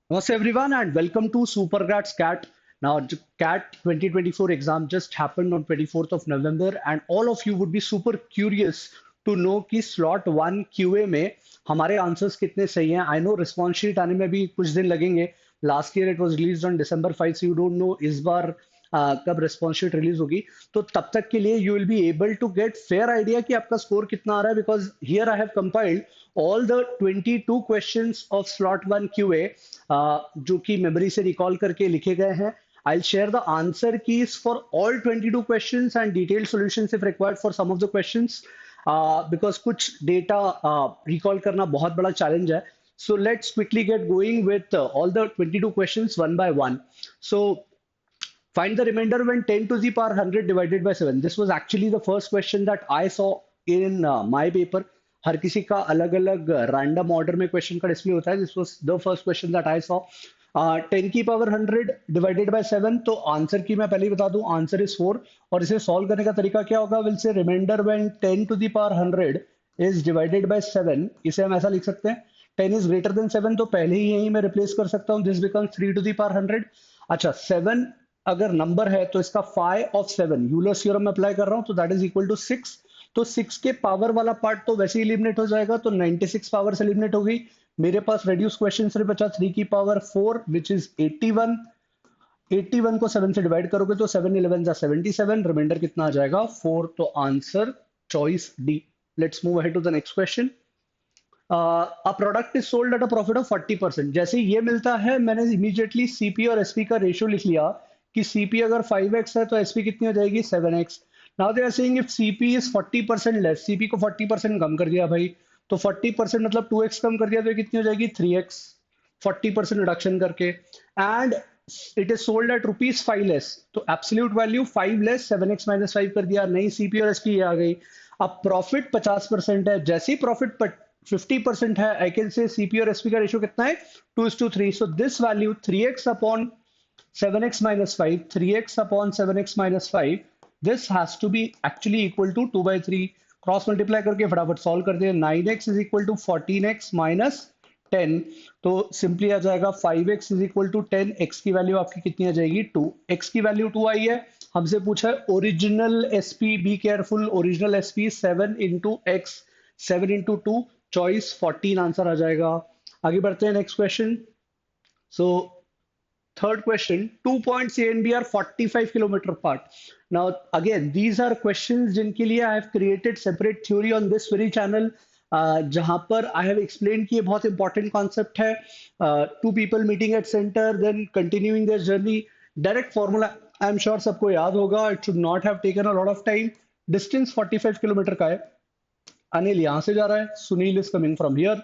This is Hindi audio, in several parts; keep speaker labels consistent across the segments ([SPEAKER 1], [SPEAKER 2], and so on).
[SPEAKER 1] Namaste everyone and welcome to Supergrad CAT. Now, CAT 2024 exam just happened on 24th of November and all of you would be super curious to know कि slot 1 QA में हमारे answers कितने सही हैं. I know response sheet आने में भी कुछ दिन लगेंगे. Last year it was released on December 5, so you don't know इस बार कब response sheet release होगी. तो तब तक के लिए you will be able to get fair idea कि आपका score कितना आ रहा है because here I have compiled all the 22 questions of slot 1 QA जो कि मेमोरी से रिकॉल करके लिखे गए हैं. I'll share the answer keys for all 22 questions and detailed solutions if required for some of the questions because कुछ data recall करना बहुत बड़ा challenge है. So let's quickly get going with all the 22 questions one by one. So find the remainder when 10 to the power 100 divided by 7. This was actually the first question that I saw in my paper. हर किसी का अलग अलग रैंडम ऑर्डर में क्वेश्चन का डिस्प्ले होता है. This was the first question that I saw. 10 की पावर 100 डिवाइडेड बाय 7. तो आंसर की मैं पहले ही बता दूं, आंसर इज 4. और इसे सॉल्व करने का तरीका क्या होगा? Will say remainder when 10 to the power 100 is divided by 7. इसे हम ऐसा लिख सकते हैं 10 इज ग्रेटर देन 7, तो पहले ही यही मैं रिप्लेस कर सकता हूं. This becomes 3 to the power 100. अच्छा, 7 अगर नंबर है तो इसका फाई ऑफ 7 यूलर्स थ्योरम में अप्लाई कर रहा हूं तो दैट इज इक्वल टू 6. तो 6 के पावर वाला पार्ट तो वैसे ही एलिमिनेट हो जाएगा, तो 96 पावर से एलिमिनेट हो गई. मेरे पास रेड्यूस क्वेश्चन सिर्फ बचा 3 की पावर 4 विच इज 81. 81 को 7 से डिवाइड करोगे तो 7 11 जा 77. रिमाइंडर कितना आ जाएगा? 4. तो answer choice D. Let's move ahead to the next question. A product is sold at a profit of 40%. जैसे ही ये मिलता है मैंने इमीडिएटली सीपी और एसपी का रेशियो लिख लिया कि सीपी अगर 5x है तो एसपी कितनी हो जाएगी? 7x. Now they are saying if CP is 40% less, CP को 40% कम कर दिया भाई, तो 40% मतलब 2x कम कर दिया तो ये कितनी हो जाएगी? 3x. 40% रिडक्शन करके. And it is sold at rupees 5 less, तो absolute value 5 less 7x minus 5 कर दिया. नई सीपी और एसपी आ गई. अब प्रॉफिट 50% है. जैसे ही प्रॉफिट 50% है, आई कैन से सीपी और एसपी का रेशियो कितना है? 2:3. So this value 3x upon 7x minus 5, 3x upon 7x minus 5, this has to be actually equal to 2/3. Cross multiply करके फटाफट सॉल्व कर दिया. 9x is equal to 14x minus 10. तो सिंपली आ जाएगा 5x is equal to 10. x की वैल्यू आपकी कितनी आ जाएगी? 2. x की वैल्यू 2 आई है. हमसे पूछा है original SP. Be careful. Original SP 7 into X. 7 into 2 choice 14 answer आ जाएगा. आगे बढ़ते हैं next question. So third question, 2 points A and B are 45 kilometer apart. Now, again, these are questions जिनके लिए I have created separate theory on this very channel. जहां पर I have explained कि ये बहुत important concept है. Two people meeting at center, then continuing their journey. Direct formula, I am sure सबको याद होगा. It should not have taken a lot of time. Distance 45 kilometer का है. अनिल यहाँ से जा रहा है. Sunil is coming from here.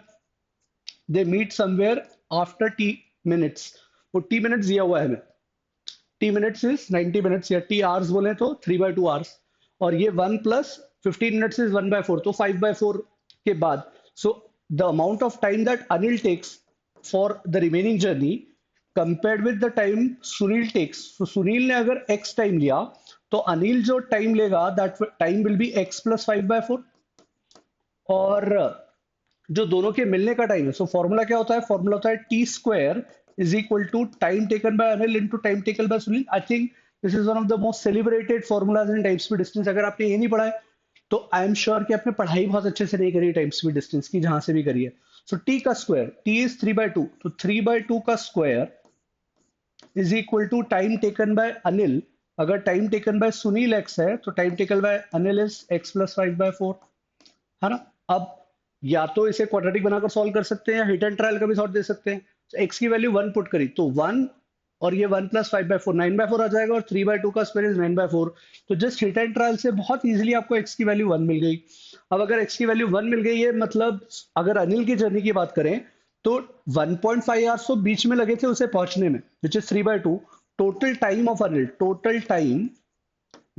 [SPEAKER 1] They meet somewhere after t minutes. वो टी मिनट्स दिया हुआ है हमें. टी मिनट्स इज 90 मिनट्स या टी आवर्स बोले तो 3/2 आवर्स. और ये 1 प्लस 15 मिनट्स इज 1/4, तो 5/4 के बाद. So the amount of time that Anil takes for the remaining journey compared with the time Sunil takes. तो सुनील ने अगर x टाइम लिया तो अनिल जो टाइम लेगा that time will be x plus 5/4. और जो दोनों के मिलने का टाइम है, सो फॉर्मूला क्या होता है? फॉर्मूला होता है T square is equal to time taken by Anil into time taken by Sunil. I think this is one of the most celebrated formulas in time speed distance. अगर आपने ये नहीं पढ़ा है तो आई एम श्योर कि आपने पढ़ाई बहुत अच्छे से नहीं करी टाइम स्पीड डिस्टेंस की, जहां से भी करी है. सो टी का स्क्वायर, टी इज 3/2, तो 3/2 का square is equal to time taken by Anil. अगर time taken by Sunil X है तो time taken by Anil is x plus 5/4, है ना. अब या तो इसे क्वाड्रेटिक बनाकर सॉल्व कर सकते हैं या हिट एंड ट्रायल का भी सॉल्व दे सकते हैं. एक्स की वैल्यू 1 पुट करी तो 1 और ये 1 प्लस 5/4 9/4 आ जाएगा, और 3/2 का स्क्वायर इज 9/4. तो जस्ट हिट एंड ट्रायल से बहुत इजीली आपको एक्स की वैल्यू 1 मिल गई. अब अगर एक्स की वैल्यू 1 मिल गई है, मतलब अगर अनिल की जर्नी की बात करें तो 1.5 आवर्स तो बीच में लगे थे उसे पहुंचने में, which is 3/2. Total time of Anil, total time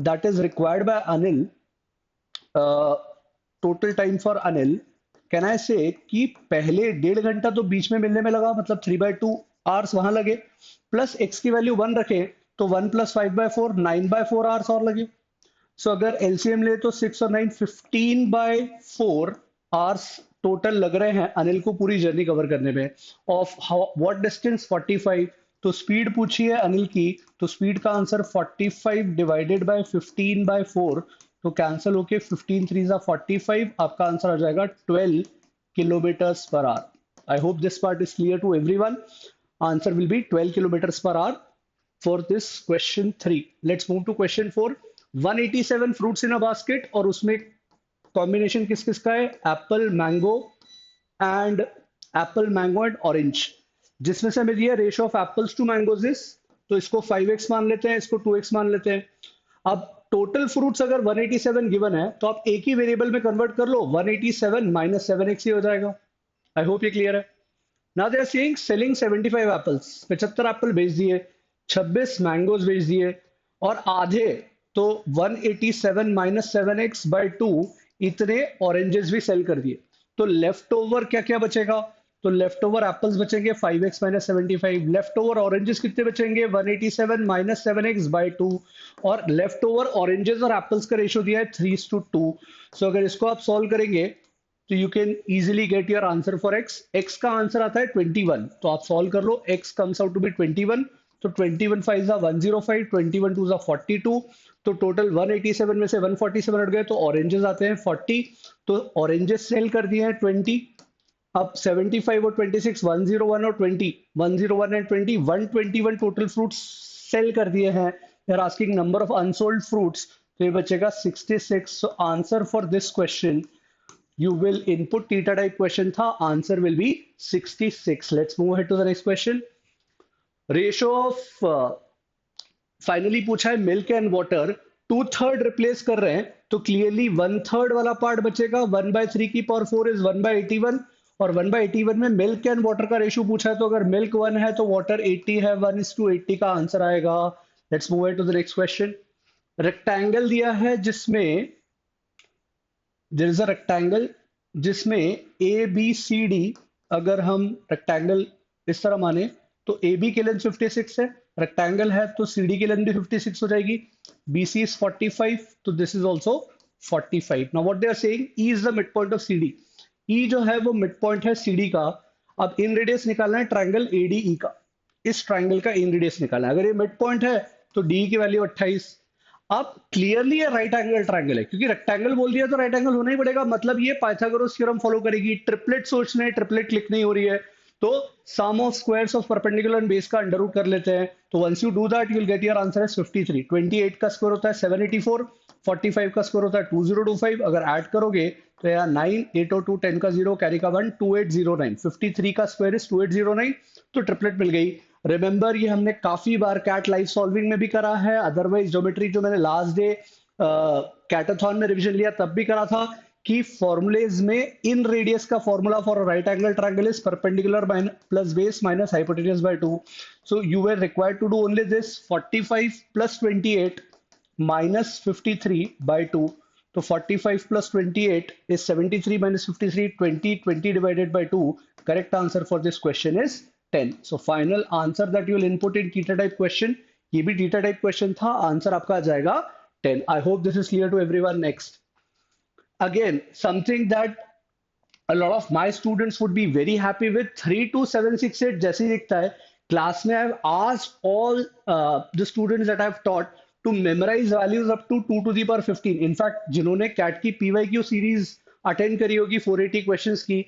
[SPEAKER 1] that is required by Anil, total time for Anil can I से कि पहले 1.5 घंटा तो बीच में मिलने में लगा, मतलब 3/2 आवर्स वहां लगे, प्लस एक्स की वैल्यू 1 रखे तो 1 प्लस 5/4 9/4 आवर्स और लगे. सो अगर एलसीएम ले तो 6 और 9 15/4 आवर्स टोटल लग रहे हैं अनिल को पूरी जर्नी कवर करने में ऑफ व्हाट डिस्टेंस 45। तो स्पीड पूछी है अनिल की, तो स्पीड का आंसर 45 डिवाइडेड बाय 15/4, तो कैंसिल होके 15 3 जा 45, आपका आंसर आ जाएगा 12 kilometres per hour. I hope this part is clear to everyone. Answer will be 12 kilometres per hour for this question 3. Let's move to question 4. 187 fruits in a basket और उसमें कॉम्बिनेशन किस किस का है, एप्पल मैंगो एंड ऑरेंज। जिसमें से हमें दिया ratio of apples to mangoes is, तो इसको 5x मान लेते हैं, इसको 2x मान लेते हैं। अब टोटल फ्रूट्स अगर 187 गिवन है तो आप एक ही वेरिएबल में कन्वर्ट कर लो, 187 माइनस 7x ही हो जाएगा। आई होप ये क्लियर है। Now they are saying selling 75 apples, 75 apple बेच दिए, 26 मैंगोज बेच दिए और आधे, तो 187 माइनस 7x बाई 2 इतने ऑरेंजेस भी सेल कर दिए। तो लेफ्ट ओवर क्या क्या बचेगा, तो लेफ्ट ओवर एप्पल्स बचेंगे 5x minus 75, left over oranges कितने बचेंगे 187 माइनस 7x बाई 2, और लेफ्ट ओवर ऑरेंजेस और एप्पल्स का रेशियो दिया है 3:2। सो अगर इसको आप सॉल्व करेंगे तो you can easily get your answer for x। x का आंसर आता है 21, तो आप सॉल्व कर लो, x comes out to be 21, तो 21 5 जा 105, 21 2 जा 42, तो टोटल 187 में से 147 हट गए, तो ऑरेंजेस आते हैं 40, तो ऑरेंजेस सेल कर दिए हैं 20। अब 75 और 26, 101 और 20, 101 एंड 20, 121 टोटल फ्रूट्स सेल कर दिए हैं। They are asking number of unsold fruits, तो ये बचेगा 66। So answer for this question, you will input theta type question था, answer will be 66. Let's move ahead to the next question. Ratio of finally पूछा है मिल्क एंड वाटर, 2/3 रिप्लेस कर रहे हैं, तो क्लियरली 1/3 वाला पार्ट बचेगा, 1/3 की पावर 4 इज 1/81, और 1/81 में मिल्क एंड वाटर का रेशियो पूछा है, तो अगर मिल्क 1 है तो वाटर 80 है, 1:80 का आंसर आएगा। Let's move to the next question. Rectangle दिया है जिसमें देयर इज अ रेक्टेंगल जिसमें ए बी सी डी, अगर हम रेक्टेंगल इस तरह माने तो ए बी की लेंथ 56 है, रेक्टेंगल है तो सी डी की लेंथ भी 56 हो जाएगी, बी सी इज 45, तो this is also 45। Now what they are saying, E is the mid point of C D, E जो है वो मिड पॉइंट है सी डी का। अब इन रेडियस निकालना है ट्राइंगल ए डी ई का, इस ट्राइंगल का इन रेडियस निकालना है। अगर ये मिड पॉइंट है तो डी की वैल्यू 28। अब क्लियरली ये राइट एंगल ट्रायंगल है, क्योंकि रेक्टेंगल बोल दिया तो राइट एंगल होना ही पड़ेगा, मतलब ये पाइथागोरस थ्योरम फॉलो करेगी। ट्रिपलेट सोचने, ट्रिपलेट क्लिक नहीं हो रही है, तो sum of squares of perpendicular and base का अंडर रूट कर लेते हैं, तो once you do that you will get your answer as 53। 28 का स्क्वायर होता है 784, 45 का स्क्वायर होता है 2025, अगर ऐड करोगे तो यार 9 8 और 2 10 का 0 कैरी का 1 2809, 53 का स्क्वायर इज 2809, तो ट्रिपलेट मिल गई। रिमेंबर ये हमने काफी बार कैट लाइव सॉल्विंग में भी करा है, अदरवाइज ज्योमेट्री जो मैंने लास्ट डे कैटाथॉन में रिवीजन लिया तब भी करा था कि फॉर्मूलेज में इन रेडियस का formula for right angle triangle is perpendicular plus base minus hypotenuse by 2। So you were required to do only this, 45 plus 28 minus 53 by 2, तो 45 plus 28 is 73 minus 53, 20 divided by 2. Correct answer for this question is 10. So final answer that you will input in theta type question, ये भी theta type question था, आंसर आपका आ जाएगा 10. I hope this is clear to everyone. Next, again something that a lot of my students would be very happy with, 32768 जैसे ही दिखता है क्लास में, I have asked all the students that I have taught to memorize values up to 2 to the power 15. In fact, जिन्होंने कैट की PYQ सीरीज अटेंड करी होगी 480 क्वेश्चंस की,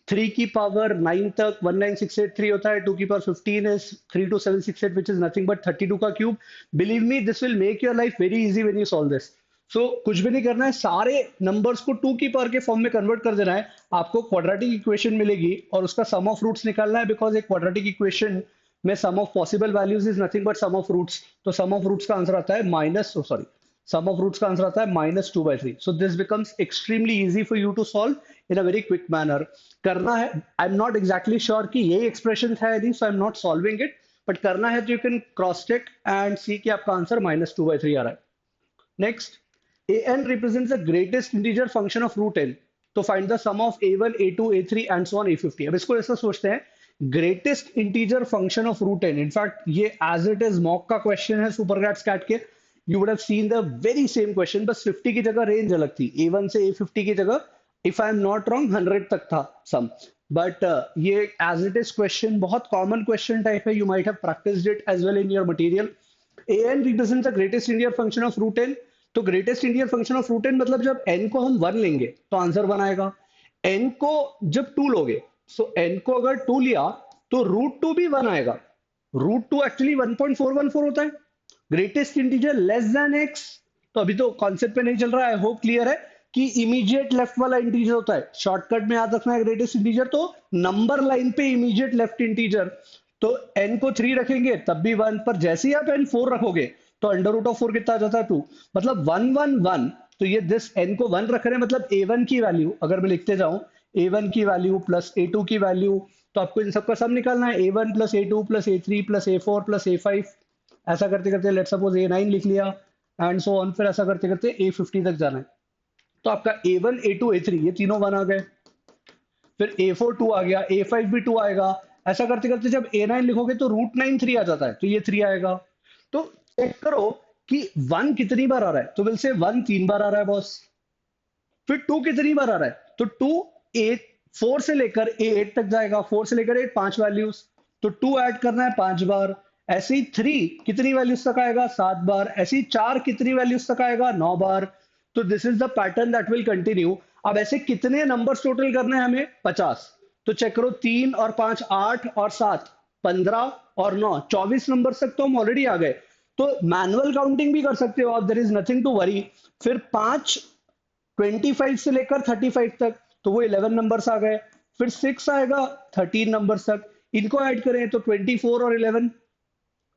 [SPEAKER 1] 3 की पावर 9 तक 19683 होता है, 2 की power 15 is 32768 which is nothing but 32 का cube. Believe me, this will make your life very easy when you solve this. सो कुछ भी नहीं करना है, सारे नंबर्स को 2 की पावर के फॉर्म में कन्वर्ट कर देना है, आपको क्वाड्रेटिक इक्वेशन मिलेगी और उसका सम ऑफ रूट्स निकालना है, बिकॉज एक क्वाड्रेटिक इक्वेशन में sum of possible values is nothing but sum of roots, तो सम ऑफ रूट्स का आंसर आता है सम ऑफ रूट्स का आंसर आता है -2/3। So this becomes extremely easy for you to solve in a very quick manner. करना है, I am not exactly sure कि यही एक्सप्रेशन था या नहीं, so I am not solving it, but करना है तो you can cross check and सी कि आपका आंसर -2/3 आ रहा है। Next, an represents the greatest integer function of root n, तो find the sum of a1 a2 a3 and so on a50। अब इसको ऐसा सोचते हैं, greatest integer function of root n, in fact ये एज इट इज मॉक का क्वेश्चन है सुपरग्रेड स्कैट के, you would have seen the very same question, बस 50 की जगह रेंज अलग थी, a1 से a50 की जगह if I am not wrong 100 तक था सम, बट ये एज इट इज क्वेश्चन बहुत कॉमन क्वेश्चन टाइप है, you might have practised it as well in your material. A N represent the greatest integer function of root N. तो greatest integer function of root N मतलब जब एन को हम 1 लेंगे तो आंसर 1 आएगा, एन को जब 2 लोगे, सो एन को अगर 2 लिया तो रूट 2 भी 1 आएगा। रूट 2 एक्चुअली 1.414 होता है। Greatest integer less than x, तो अभी तो कॉन्सेप्ट पे नहीं चल रहा है, आई होप क्लियर है कि इमीडिएट लेफ्ट वाला इंटीजर होता है। शॉर्टकट में याद रखना है ग्रेटेस्ट इंटीजर तो नंबर लाइन पे इमीडिएट लेफ्ट इंटीजर। तो n को 3 रखेंगे तब भी 1, पर जैसे ही आप n 4 रखोगे तो अंडर रूट ऑफ 4 कितना आ जाता है 2, मतलब 1 1 1। तो ये दिस n को 1 रख रहे हैं, मतलब a1 की वैल्यू अगर मैं लिखते जाऊं, a1 की वैल्यू प्लस a2 की वैल्यू, तो आपको इन सबका सम निकालना है, a1 plus a2 plus a3 plus a4 plus a5, ऐसा करते करते लेट्स सपोज a9 लिख लिया एंड सो ऑन, फिर ऐसा करते करते a50 तक जाना है। तो आपका a1 a2 a3 ये तीनों 1 आ गए, फिर a4 2 आ गया, a5 भी 2 आएगा, ऐसा करते करते जब a9 लिखोगे तो रूट 9 3 आ जाता है, तो ये 3 आएगा। तो चेक करो कि 1 कितनी बार आ रहा है, तो विल से 1 3 बार आ रहा है बॉस। फिर 2 कितनी बार आ रहा है, तो 2 8 4 से लेकर a8 तक जाएगा, 4 से लेकर 8 5 वैल्यूज, तो 2 ऐड करना है 5 बार। ऐसे ही 3 कितनी वैल्यूज तक आएगा 7 बार, ऐसे ही 4 कितनी वैल्यूज तक आएगा 9 बार। तो this is the pattern that will continue. अब ऐसे कितने नंबर्स टोटल करने हैं हमें 50, तो चेक करो 3 और 5 8 और 7 15 और 9 24 नंबर तक तो हम ऑलरेडी आ गए। तो मैनुअल काउंटिंग भी कर सकते हो आप, there is nothing to worry. फिर 5 25 से लेकर 35 तक, तो वो 11 नंबर्स आ गए। फिर 6 आएगा 13 नंबर्स तक, इनको ऐड करें तो 24 और 11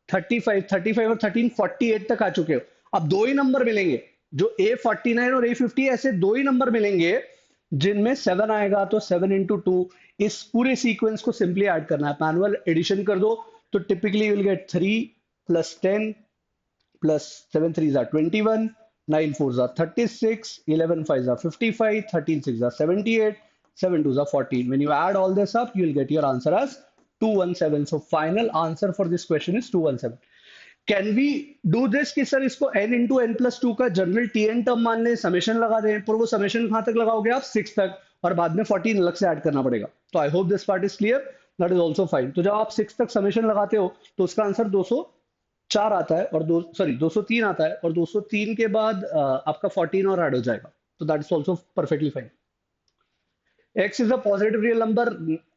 [SPEAKER 1] 35, 35 और 13 48 तक आ चुके हो। अब दो ही नंबर मिलेंगे, जो A49 और A50, ऐसे दो ही नंबर मिलेंगे जिनमें 7 आएगा, तो 7 इंटू 2, इस पूरे सीक्वेंस को सिंपली ऐड करना है, मैनुअल एडिशन कर दो। तो typically you will gate 3 plus 10 plus 7 3s are 21, 9 4s are 36, 11 5s are 55, 13 6s are 78, 7 2s are 14. When you add all this up, you will get your answer as 217. So final answer for this question is 217. Can we do this कि सर इसको n into n plus two का जनरल tn टर्म मान लें, समेशन लगा दें, पर वो समेशन कहां तक लगाओगे आप 6 तक, और बाद में 14 अलग से ऐड करना पड़ेगा। तो आई hope this part is clear, that is also fine. तो जब आप 6 तक समेशन लगाते हो तो उसका आंसर 204 आता है, और 203 आता है, और 203 के बाद आपका 14 और ऐड हो जाएगा, तो that is also perfectly fine. x is a positive real number,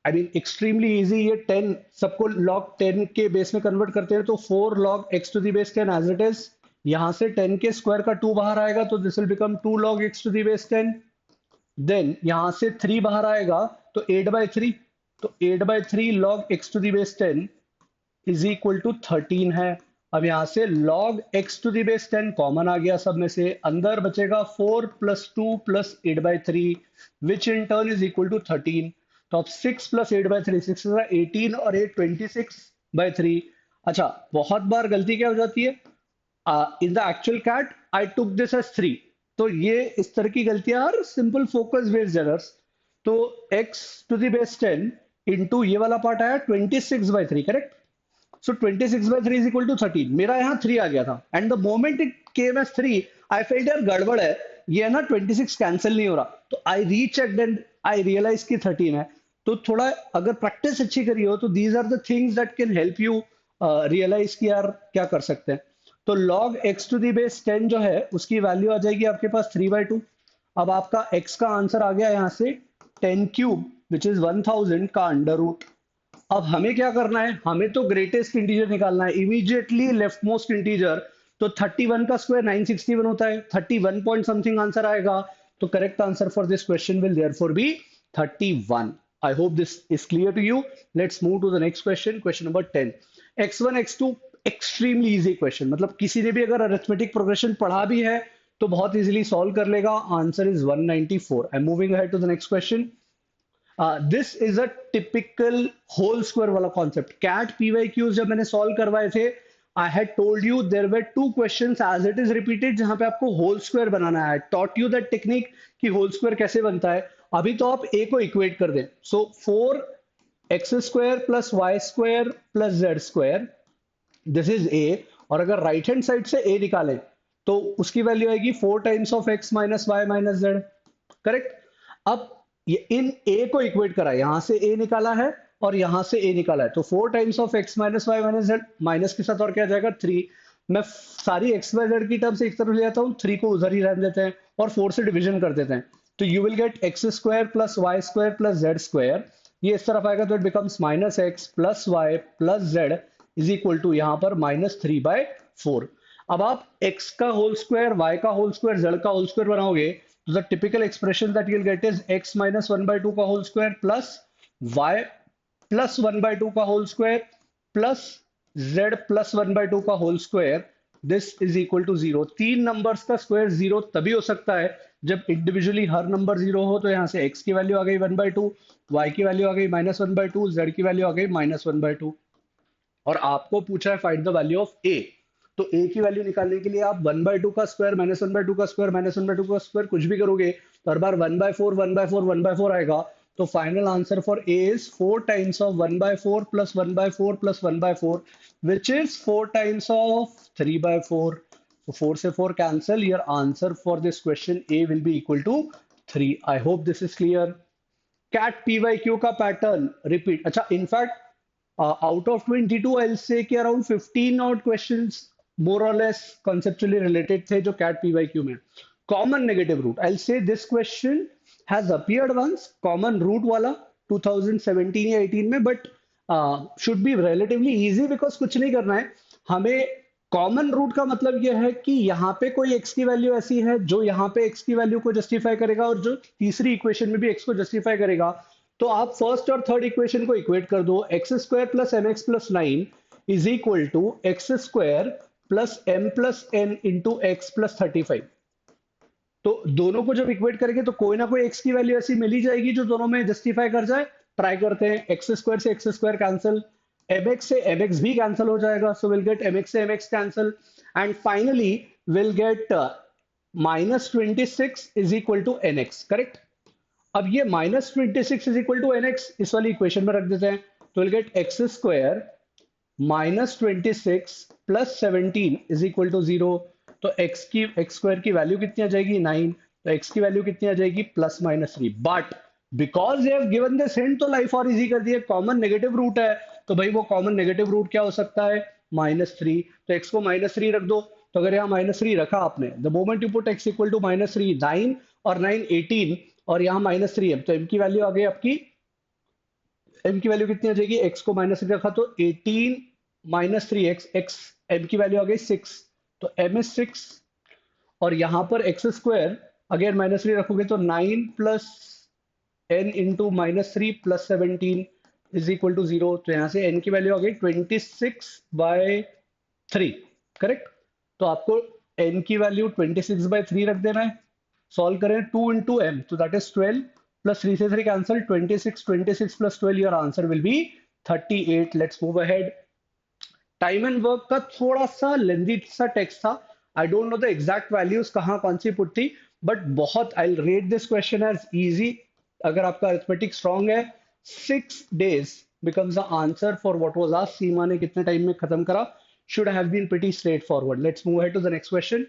[SPEAKER 1] I mean extremely easy. ये 10 सबको log 10 के बेस में कन्वर्ट करते हैं, तो 4 log x to the base 10 as it is. यहां से 10 के स्क्वायर का 2 बाहर आएगा, तो this will become 2 log x to the base 10। Then यहां से 3 बाहर आएगा, तो 8/3, तो 8/3 log x to the base 10 is equal to 13 है। अब यहां से log x to the base 10 common आ गया सब में से, अंदर बचेगा 4 plus 2 plus 8/3 which in turn is equal to 13। तो अब 6 प्लस 8/3, 6 18 और 8 26/3। अच्छा, बहुत बार गलती क्या हो जाती है, in the actual CAT I took this as 3, तो ये इस तरह की गलतियां are simple focus based errors. तो x to the base 10 into ये वाला पार्ट आया 26/3, correct. So 26/3 is equal to 13, मेरा यहाँ 3 आ गया था, and the moment it came as 3 I felt यार गड़बड़ है, ये है ना 26 कैंसिल नहीं हो रहा, तो I rechecked and I realized कि 13 है। तो थोड़ा अगर प्रैक्टिस अच्छी करी हो तो these are the things that can help you realize कि यार क्या कर सकते हैं। तो log x to the base 10 जो है उसकी वैल्यू आ जाएगी आपके पास 3/2। अब आपका x का आंसर आ गया यहाँ से 10 क्यूब विच इज 1000 का अंडर रूट। अब हमें क्या करना है, हमें तो ग्रेटेस्ट इंटीजर निकालना है, इमीडिएटली लेफ्ट मोस्ट इंटीजर। तो 31 का स्क्वायर 961 होता है, 31 पॉइंट समथिंग आंसर आएगा, तो correct answer for this question will therefore be 31। I hope this is clear to you. Let's move to the next question, question number 10। x1 x2 extremely easy question, मतलब किसी ने भी अगर अरिथमेटिक प्रोग्रेशन पढ़ा भी है तो बहुत इजीली सॉल्व कर लेगा। Answer is 194। I am moving ahead to the next question. This is a typical whole square वाला कॉन्सेप्ट। कैट पीवाईक्यूज जब मैंने सॉल्व करवाए थे, I had told you there were 2 questions as it is repeated जहां पे आपको होल स्क्वायर बनाना है। टॉट यू दैट टेक्निक कि होल स्क्वायर कैसे बनता है। अभी तो आप a को इक्वेट कर दें, so 4x square plus y square plus z square, this is a। और अगर राइट हैंड साइड से a निकालें तो उसकी वैल्यू आएगी 4 times of x minus y minus z, correct. अब ये इन ए को इक्वेट करा, यहां से ए निकाला है और यहां से ए निकाला है, तो 4 times of x minus y minus z, minus के साथ और क्या आ जाएगा 3। मैं सारी एक्स वाई जेड की टर्म्स एक तरफ ले जाता हूँ, 3 को उधर ही रहने देते हैं और 4 से डिवीजन कर देते हैं, तो you will get x square plus y square plus z square. ये इस तरफ आएगा तो it becomes minus x plus y plus z is equal to यहाँ पर -3/4। अब आप x का होल स्क्वायर, y का होल स्क्वायर, z का होल स्क्वायर बनाओगे तो the typical expression that you will get is x minus 1/2 का whole square plus y plus 1/2 का whole square plus z plus 1/2 का whole square, this is equal to 0। तीन नंबर्स का स्क्वायर 0 तभी हो सकता है जब इंडिविजुअली हर नंबर 0 हो, तो यहाँ से x की वैल्यू आ गई 1/2, y की वैल्यू आ गई -1/2, z की वैल्यू आ गई -1/2, और आपको पूछा है find the value of a। तो a की वैल्यू निकालने के लिए आप 1/2 का स्क्वायर -1/2 का स्क्वायर -1/2 का स्क्वायर कुछ भी करोगे तो हर बार 1/4 1/4 1/4 आएगा। तो final answer for a is 4 times of 1/4 plus 1/4 plus 1/4 which is 4 times of 3/4। So 4 से 4 cancel. Your answer for this question A will be equal to 3. I hope this is clear. Cat PYQ का पैटर्न रिपीट। अच्छा, in fact out of 22 I'll say कि around 15 odd questions more or less conceptually related थे जो CAT PYQ में। Common negative root, I'll say this question has appeared once, common root वाला 2017 या 18 में, but should be relatively easy because कुछ नहीं करना है हमें। कॉमन रूट का मतलब यह है कि यहाँ पे कोई x की वैल्यू ऐसी है जो यहाँ पे x की वैल्यू को जस्टिफाई करेगा और जो तीसरी इक्वेशन में भी x को जस्टिफाई करेगा। तो आप फर्स्ट और थर्ड इक्वेशन को इक्वेट कर दो, x square plus m x plus 9 is equal to x square plus m plus n into x plus 35। तो दोनों को जब इक्वेट करेंगे तो कोई ना कोई एक्स की वैल्यू ऐसी मिल ही जाएगी जो दोनों में जस्टिफाई कर जाए। ट्राई करते हैं, एक्स स्क्वायर से X square cancel, M X से एम एक्स भी कैंसिल हो जाएगा, so will get M X से M X cancel, and finally will get -26 is equal to N X. Correct. अब ये -26 is equal to N X इस वाली इक्वेशन में रख देते हैं, तो will get x square -26 plus 17 is equal to 0। तो एक्स स्क्वायर की वैल्यू कितनी आ जाएगी 9, तो एक्स की वैल्यू कितनी आ जाएगी +-3। But because they have given this hint तो लाइफ और इजी कर दी है, कॉमन नेगेटिव रूट है तो भाई वो कॉमन नेगेटिव रूट क्या हो सकता है -3। तो एक्स को -3 रख दो, तो अगर यहाँ -3 रखा आपने, the moment you put x equal to -3, 9 और 9 18 और यहाँ -3 है, तो m की वैल्यू आ गई आपकी, m की वैल्यू कितनी आ जाएगी, x को -3 रखा तो 18 -3 x m की वैल्यू आ गई 6, तो m इज 6। और यहाँ पर एक्स स्क्वायर अगर -3 रखोगे तो 9 plus n into -3 plus 17 is equal to 0। तो यहाँ से n की वैल्यू आ गई 26/3। करेक्ट। तो आपको n की वैल्यू 26/3 रख देना है। सॉल्व करें 2 इंटू m, तो दैट इज 12 प्लस 3 से 3 cancel, 26 plus 12, your answer will be 38। Let's move ahead. Time and work का थोड़ा सा लेंथी सा टेक्स्ट था, I don't know the exact values कहाँ कौन सी पुट थी, बट बहुत I rate this question as easy. अगर आपका अरिथमेटिक स्ट्रांग है, 6 days becomes the answer for what was asked। सीमा ने कितने टाइम में खत्म करा, should have been pretty straightforward। Let's move ahead to the next question।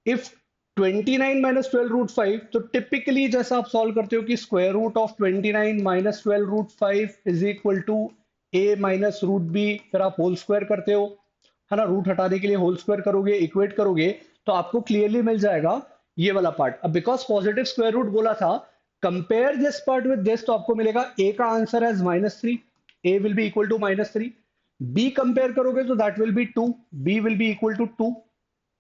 [SPEAKER 1] If 29 minus 12 root 5, तो टिपिकली जैसा आप सॉल्व करते हो कि square root of 29 minus 12 root 5 is equal to a minus root b, फिर आप होल स्क्वायर करते हो, है ना, रूट हटाने के लिए होल स्क्वायर करोगे, इक्वेट करोगे, तो आपको क्लियरली मिल जाएगा ये वाला पार्ट। अब बिकॉज पॉजिटिव स्क्वायर रूट बोला था, compare this part with this, तो आपको मिलेगा a का answer as -3, a will be equal to -3, b compare करोगे तो that will be 2, b will be equal to 2,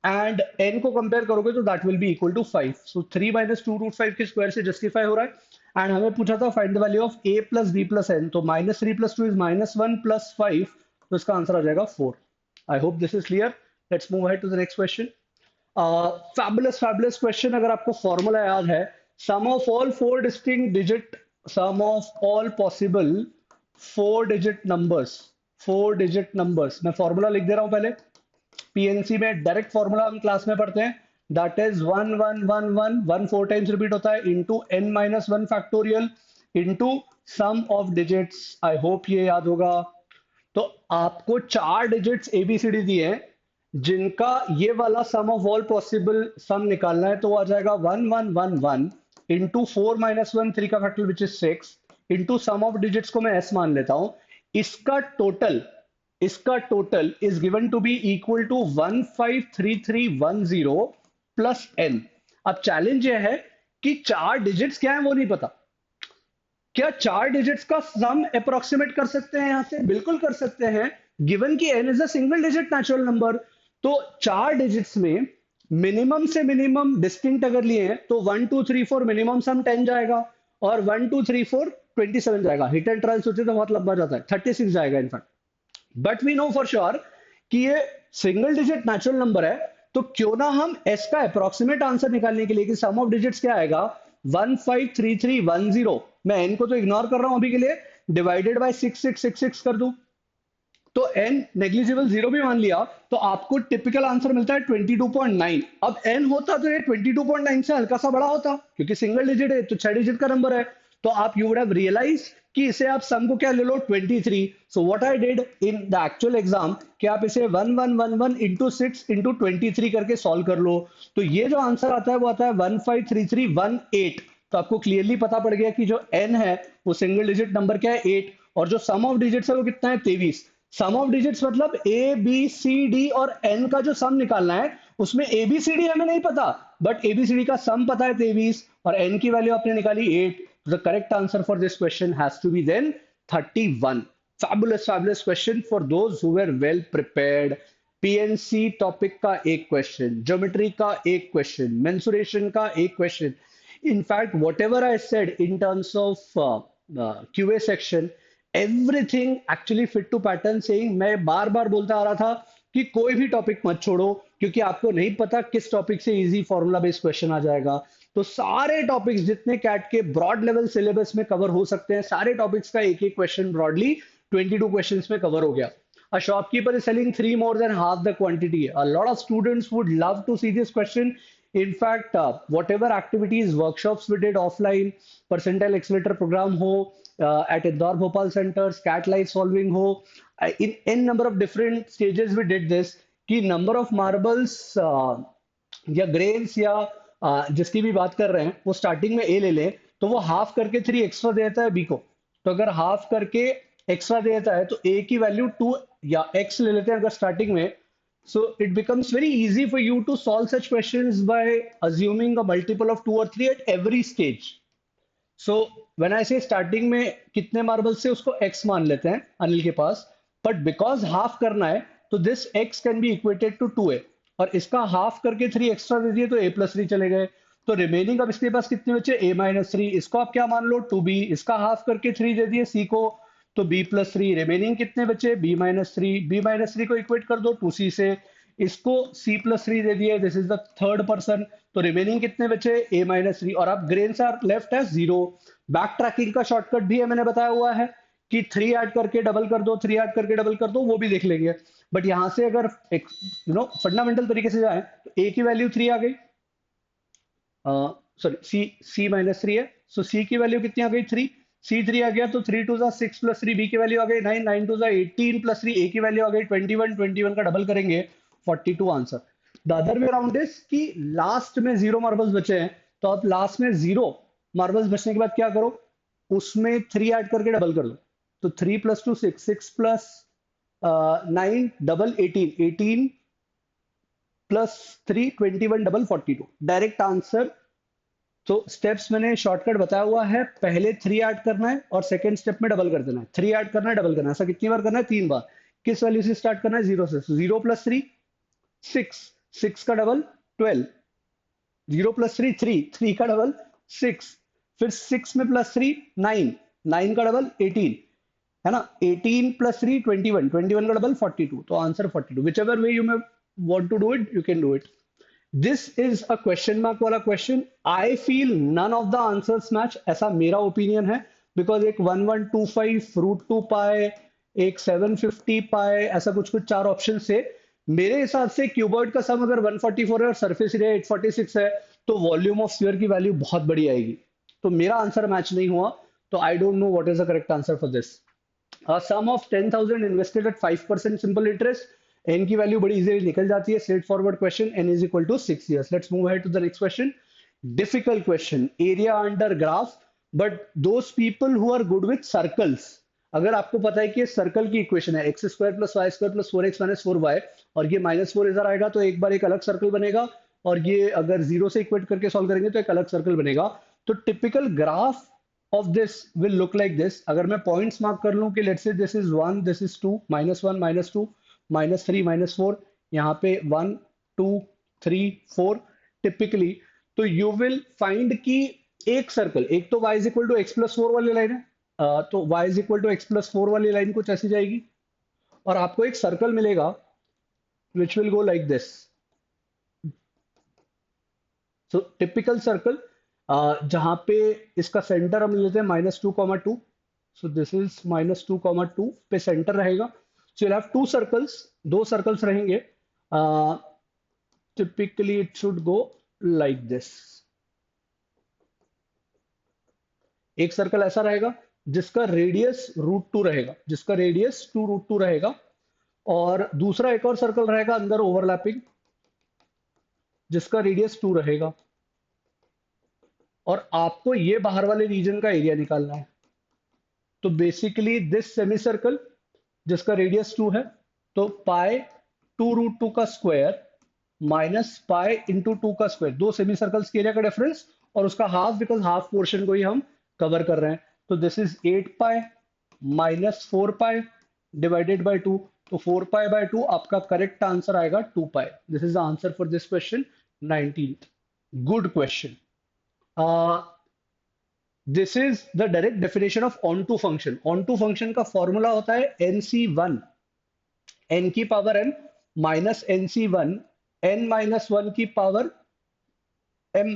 [SPEAKER 1] and n को कंपेयर करोगे तो that will be equal to 5। So 3 minus 2 root 5 के स्क्वायर से जस्टिफाई हो रहा है। एंड हमें पूछा था find the value of a plus b plus n, तो -3 प्लस 2 इज -1 प्लस 5, तो इसका आंसर आ जाएगा 4। I hope this is clear. Let's move ahead to the next question. Fabulous question. अगर आपको फॉर्मूला याद है, sum of all 4 distinct digit, sum of all possible 4 digit numbers, 4 digit numbers, मैं फॉर्मूला लिख दे रहा हूं पहले, पीएनसी में डायरेक्ट फॉर्मूला हम क्लास में पढ़ते हैं, दैट इज 1 1 1 1 1 4 टाइम्स रिपीट होता है into n minus 1 factorial into sum of digits. I hope ये याद होगा। तो आपको 4 डिजिट्स एबीसीडी दिए हैं जिनका ये वाला सम ऑफ ऑल पॉसिबल सम निकालना है, तो वो आ जाएगा 1 1 1 1 इंटू 4 - 1 3 का factor which is 6 into sum of digits को मैं s मान लेता हूं, इसका total is given to be equal to 153310 plus n। अब चैलेंज ये है कि चार डिजिट्स क्या है वो नहीं पता। क्या चार डिजिट्स का सम अप्रोक्सीमेट कर सकते हैं यहां से? बिल्कुल कर सकते हैं, गिवन कि n is a single digit natural number. तो चार डिजिट्स में मिनिमम से मिनिमम डिस्टिंक्ट अगर लिए हैं तो 1 2 3 4 मिनिमम सम 10 जाएगा और 1 2 3 4 27 जाएगा। हिट एंड ट्रायल सोचे तो बहुत लंबा जाता है, 36 जाएगा in fact. But we know for sure कि ये सिंगल डिजिट नेचुरल नंबर है, तो क्यों ना हम s का अप्रोक्सीमेट आंसर निकालने के लिए कि सम ऑफ डिजिट्स क्या आएगा 153310, मैं n को तो इग्नोर कर रहा हूं अभी के लिए, डिवाइडेड बाय 6666 कर दूं तो n नेग्लिजिबल जीरो भी मान लिया तो आपको टिपिकल आंसर मिलता है 22.9। अब n होता तो ये 22.9 से हल्का सा बड़ा होता, क्योंकि सिंगल डिजिट है तो 6 डिजिट का नंबर है। तो आप यू वुड हैव रियलाइज कि इसे आप सम को क्या ले लो 23। So what I did in the actual exam कि आप इसे 1111 इंटू 6 इंटू 23 करके सॉल्व कर लो, तो ये जो आंसर आता है वो आता है 153318। तो आपको क्लियरली पता पड़ गया कि जो n है वो सिंगल डिजिट नंबर क्या है 8, और जो सम ऑफ डिजिट्स है वो कितना है 23। सम ऑफ डिजिट्स मतलब ए बी सी डी और एन का जो सम निकालना है, उसमें ए बी सी डी हमें नहीं पता but A B C D का सम पता है 23 और एन की वैल्यू आपने निकाली 8। The correct answer for this question has to be then 31। Fabulous question for those who were well prepared. PNC topic का एक क्वेश्चन, ज्योमेट्री का एक क्वेश्चन, मेंसुरेशन का एक question. In fact whatever I said in terms of QA section, everything actually fit to pattern saying. मैं बार बार बोलता आ रहा था कि कोई भी टॉपिक मत छोड़ो, क्योंकि आपको नहीं पता किस टॉपिक से इजी फॉर्मूला बेस्ड क्वेश्चन आ जाएगा। तो सारे टॉपिक्स जितने कैट के ब्रॉड लेवल सिलेबस में कवर हो सकते हैं, सारे टॉपिक्स का एक एक क्वेश्चन ब्रॉडली 22 क्वेश्चंस में कवर हो गया। A shopkeeper is selling 3 more than half the quantity. A lot of students would love to see this question. In fact, whatever activities, workshops we did offline, percentile accelerator program ho, at Indore Bhopal Center, scat life solving ho, in n number of different stages we did this. कि number of marbles या ग्रेन्स या जिसकी भी बात कर रहे हैं वो स्टार्टिंग में ए ले ले तो वो हाफ करके 3 एक्स्ट्रा देता है बी को। तो अगर हाफ करके एक्स्ट्रा देता है तो ए की वैल्यू 2 या x ले लेते हैं अगर स्टार्टिंग में। So it becomes very easy for you to solve such questions by assuming a multiple of 2 और 3 at every stage. So when I say starting में कितने मार्बल्स से उसको x मान लेते हैं अनिल के पास, बट बिकॉज हाफ करना है तो this x can be equated to 2a, और इसका हाफ करके 3 एक्स्ट्रा दे दिए तो a प्लस 3 चले गए। तो रिमेनिंग अब इसके पास कितने बचे a माइनस 3, इसको आप क्या मान लो 2b, इसका हाफ करके 3 दे दिए c को तो b प्लस 3, रिमेनिंग कितने बचे b माइनस 3, b माइनस 3 को इक्वेट कर दो 2c से, इसको c प्लस 3 दे दिए, this is the third person, तो रिमेनिंग कितने बचे a माइनस 3, और आप grains are left as 0। Backtracking का शॉर्टकट भी है मैंने बताया हुआ है कि 3 ऐड करके डबल कर दो, 3 ऐड करके डबल कर दो, वो भी देख लेंगे। बट यहां से अगर फंडामेंटल तरीके से जाए तो a की वैल्यू 3 आ गई, सॉरी c माइनस 3 है, सो c की वैल्यू कितनी आ गई 3, c3 आ गया तो 3 2 जा 6 प्लस 3, b की वैल्यू आ गई 9, 9 2 जा 18 प्लस 3, a की वैल्यू आ गई 21, 21 का डबल करेंगे 42 answer. The other way around is कि लास्ट में 0 मार्बल्स बचे हैं, तो आप लास्ट में 0 मार्बल्स बचने के बाद क्या करो, उसमें 3 ऐड करके डबल कर दो, तो 3 plus 2 6, 6 plus 9 double 18, 18 plus 3 21 double 42, direct answer. तो स्टेप्स मैंने शॉर्टकट बताया हुआ है, पहले 3 ऐड करना है और सेकंड स्टेप में डबल कर देना है, 3 ऐड करना है डबल करना है, ऐसा कितनी बार करना है 3 बार। किस वैल्यू से स्टार्ट करना है 0 से, 0 प्लस 3 6, 6 का डबल 12, 0 प्लस 3 3, 3 का डबल 6, फिर 6 में प्लस 3 9, 9 का डबल 18 है ना, 18 प्लस 3 21, 21 का डबल 42, तो answer 42। Whichever way you may want to do it you can do it. This is a question mark वाला question, I feel none of the answers match, ऐसा मेरा ओपिनियन है, बिकॉज एक 1125 रूट 2 पाए, एक 750 पाए, ऐसा कुछ कुछ 4 ऑप्शन से मेरे हिसाब से क्यूबॉइड का सम अगर 144 है और सरफेस एरिया 846 है तो वॉल्यूम ऑफ स्फीयर की वैल्यू बहुत बड़ी आएगी। तो मेरा आंसर मैच नहीं हुआ, तो I don't know what is the correct answer for this. Sum of 10,000 invested at 5% simple interest, n की वैल्यू बड़ी इजीली निकल जाती है, straightforward question, n is equal to 6 years। Let's move ahead to the next question. difficult question, area under graph, but those people who are good with circles, अगर आपको पता है कि ये सर्कल की इक्वेशन है x square plus y square plus four x minus four y, और ये माइनस फोर इधर आएगा तो एक बार एक अलग सर्कल बनेगा, और ये अगर जीरो से इक्वेट करके सॉल्व करेंगे तो एक अलग सर्कल बनेगा। तो typical graph of this will look like this. अगर मैं पॉइंट्स मार्क कर लूं कि let's say this is one, this is two, minus one minus two minus three minus four, यहाँ पे one two three four typically, तो यू विल फाइंड कि एक सर्कल, एक तो y is equal to x plus four वाली लाइन है, तो y is equal to x plus four वाली लाइन कुछ ऐसी जाएगी, और आपको एक सर्कल मिलेगा which will go like this. So typical circle जहां पे इसका सेंटर हम लेते हैं minus two comma two, so this is minus two comma two पे सेंटर रहेगा। So you have to circles, दो सर्कल्स रहेंगे, typically it should go like this. एक सर्कल ऐसा रहेगा जिसका रेडियस रूट टू रहेगा, जिसका रेडियस टू रूट टू रहेगा, और दूसरा एक और सर्कल रहेगा अंदर ओवरलैपिंग जिसका रेडियस टू रहेगा, और आपको ये बाहर वाले रीजन का एरिया निकालना है। तो बेसिकली दिस सेमी सर्कल जिसका रेडियस टू है, तो पाई टू रूट टू का square minus pi into two का स्क्वायर, दो सेमी सर्कल्स के एरिया का डिफरेंस और उसका हाफ, बिकॉज हाफ पोर्शन को ही हम कवर कर रहे हैं। तो this is eight pi minus four pi divided by two, तो फोर पाई बाय टू आपका करेक्ट आंसर आएगा two pi. This is the answer for this question 19th। Good question. This is the direct definition of onto function. Onto function का फॉर्मूला होता है NC1, n की power n minus NC1 n माइनस वन की power m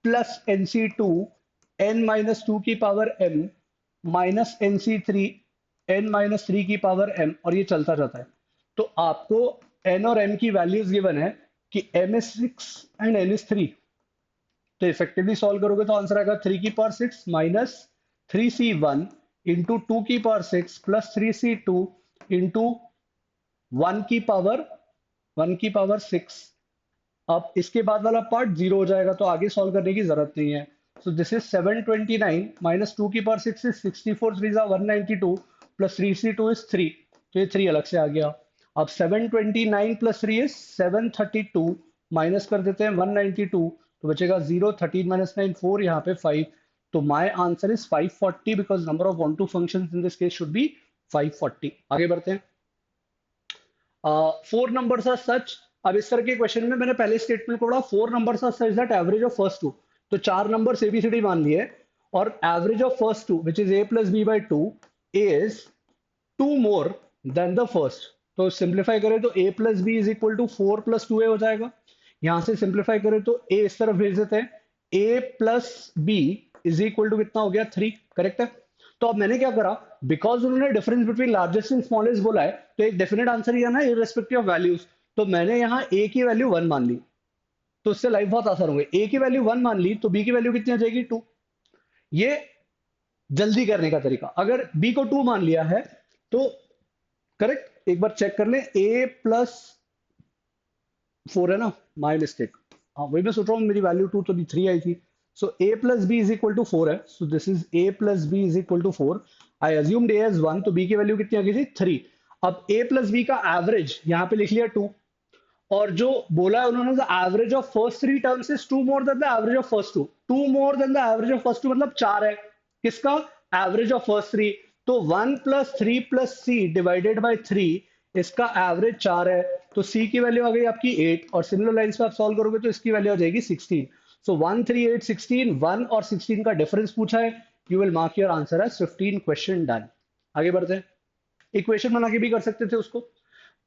[SPEAKER 1] plus NC2 n minus two की power m minus NC3 n minus three की पावर m, और ये चलता जाता है। तो आपको n और m की वैल्यूज गिवन है कि m is 6 and n is 3, तो इफेक्टिवली सॉल्व करोगे तो आंसर आएगा 3 की power 6 minus 3C1 into two की power 6 plus 3C2 into one की पावर 6। अब इसके बाद वाला पार्ट जीरो हो जाएगा तो आगे सॉल्व करने की जरूरत नहीं है। So this is 729 minus two की पावर 6 इज 64 3 जा 192 प्लस 3C2 इज 3, तो ये 3 अलग से आ गया। अब 729 प्लस 3 इज 732, माइनस कर देते हैं 192, तो बचेगा 0, 13 माइनस 9 4, यहाँ पे 5, तो my answer is 540 because number of one two functions in this case should be 540। आगे बढ़ते हैं। Four numbers are such. अब इस तरह के क्वेश्चन में मैंने पहले स्टेटमेंट को पढ़ा, four numbers are such that average of first two, तो चार नंबर एबीसीडी मान लिए, और average of first two which is a plus B by two is two more than the first. तो सिंप्लीफाई करें तो a plus B is equal to four plus two A हो जाएगा। यहां से सिंप्लीफाई करें तो a इस तरफ भेज देते हैं, a plus B is equal to कितना हो गया 3, करेक्ट है। तो अब मैंने क्या करा, बिकॉज उन्होंने difference between largest and smallest बोला है, तो एक डेफिनेट आंसर ही है ना इररेस्पेक्टिव ऑफ वैल्यूज, तो मैंने यहाँ a की वैल्यू 1 मान ली, तो इससे लाइफ बहुत आसान हो गई। a की वैल्यू 1 मान ली तो b की वैल्यू कितनी आ जाएगी 2। ये जल्दी करने का तरीका। अगर b को 2 मान लिया है तो करेक्ट, एक बार चेक कर लें, a प्लस 4 है ना, माई मिस्टेक, हाँ वही मैं सोच रहा हूँ, मेरी वैल्यू 2 तो 3 आई थी। So a plus B is equal to 4 है, so this is a plus B is equal to 4। I assumed a as 1, तो b की वैल्यू कितनी आ गई थी 3। अब a प्लस बी का एवरेज यहाँ पे लिख लिया 2, और जो बोला है उन्होंने the average of first three terms is two more than the average of first two, two more than the average of first two मतलब 4 है, किसका, एवरेज ऑफ फर्स्ट थ्री। तो 1 plus three plus C divided by 3, इसका एवरेज 4 है, तो सी की वैल्यू आ गई आपकी 8, और सिमिलर लाइंस पे आप सॉल्व करोगे तो इसकी वैल्यू आ जाएगी 16। सो 1 3 8 16, 1 और 16 का डिफरेंस पूछा है, you will mark your answer as 15। Question done. आगे बढ़ते हैं। इक्वेशन बना के भी कर सकते थे उसको,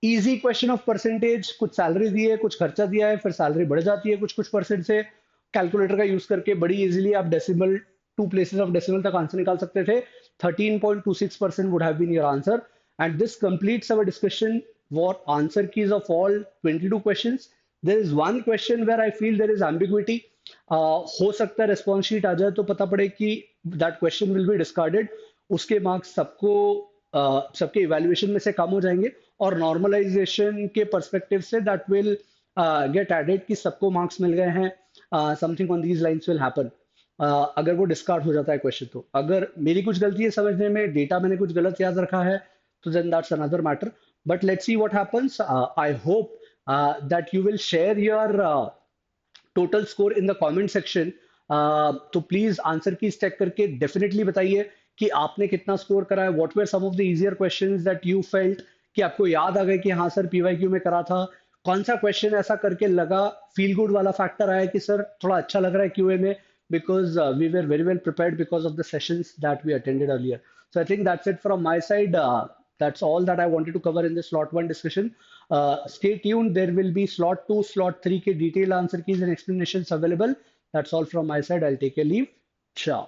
[SPEAKER 1] इजी क्वेश्चन ऑफ परसेंटेज, कुछ सैलरी दी है कुछ खर्चा दिया है, फिर सैलरी बढ़ जाती है कुछ कुछ परसेंट से, कैलकुलेटर का यूज करके बड़ी इजीली आप decimal, two places of decimal तक आंसर निकाल सकते थे। 13.26% would have been your answer, and this completes our discussion what answer keys of all 22 questions. There is one question where I feel there is ambiguity. हो सकता है रिस्पॉन्स शीट आ जाए तो पता पड़े कि that question will be discarded, उसके मार्क्स सबको सबके इवेल्युएशन में से कम हो जाएंगे, और नॉर्मलाइजेशन के perspective say that will get added कि सबको मार्क्स मिल गए हैं something on these lines will happen. अगर वो डिस्कार्ड हो जाता है क्वेश्चन, तो अगर मेरी कुछ गलती है समझने में, डेटा मैंने कुछ गलत याद रखा है, तो then that's another matter. But let's see what happens. I hope that you will share your total score in the comment section. तो प्लीज आंसर की चेक करके डेफिनेटली बताइए कि आपने कितना स्कोर करा है। What were some of the easier questions that you felt कि आपको याद आ गए कि हाँ सर पीवाईक्यू में करा था। कौन सा क्वेश्चन ऐसा करके लगा, फील गुड वाला फैक्टर आया कि सर थोड़ा अच्छा लग रहा है क्यूए में, because we were very well prepared because of the sessions that we attended earlier. So I think that's it from my side. That's all that I wanted to cover in the slot one discussion. Stay tuned. There will be slot two, slot three ke detailed answer keys and explanations available. That's all from my side. I'll take a leave. Ciao.